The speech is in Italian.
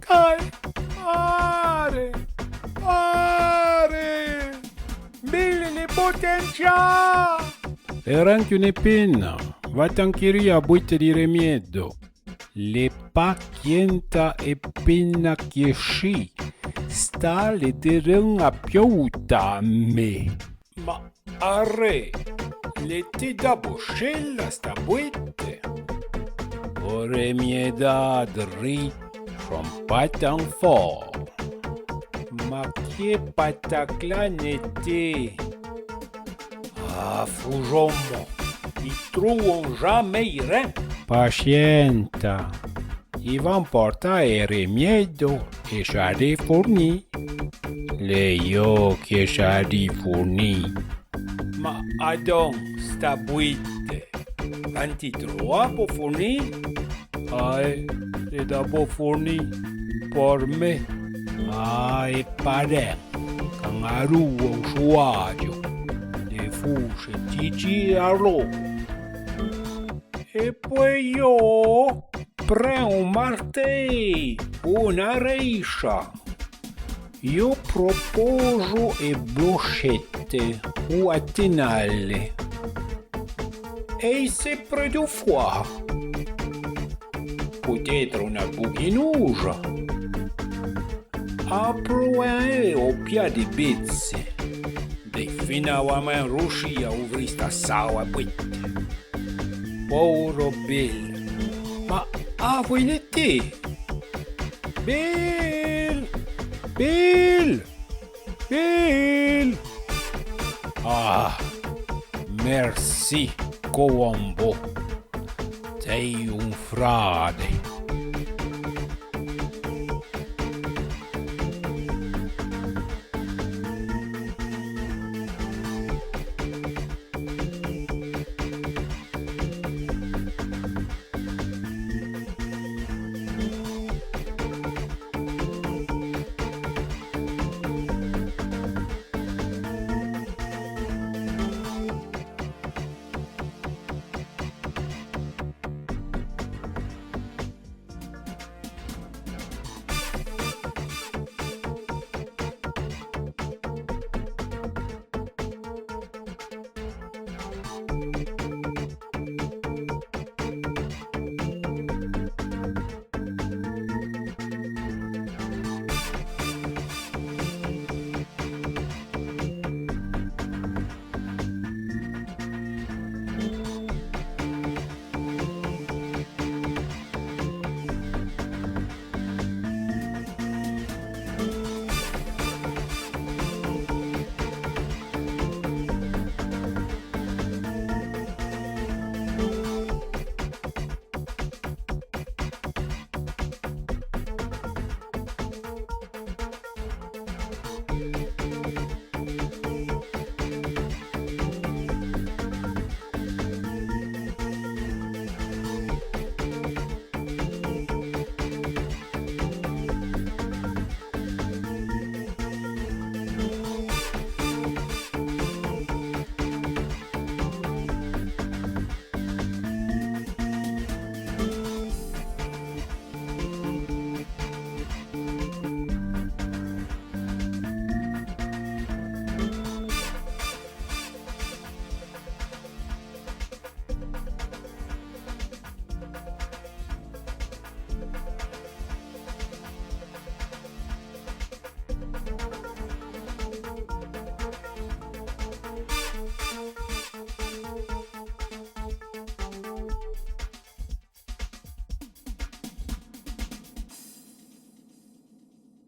Kai, pare, Billy le potencia. Era anche un'epina, va a buite di remiedo. Le pacchienta e penna che sci, sta le terrena piauta a me. Ma arre, le ti da boscella sta buite. Ore mie da dri, trompatan fo. Ma che pataclanete. Ah, fugiamo, i trovo jamais re. Pazienta, i van porta e remiedo e c'ha di forni. Le io che c'ha di forni. Ma adon sta buite. Anti trovo forni? Ai, e dopo forni per me. Ai, pare, cangaru o suaggio. Le fusce Gigi Arlo. E poi io prendo un martè, una reiscia. Io proposo e brochette o attinale. E sempre due fois. Peut-être una bughinusa. Apro o piedi bizzi. De finalmente riuscì a uvrì sta sala butte. Povero Bill. Ma voi le te? Bill! Ah, merci, Colombo. Sei un frate.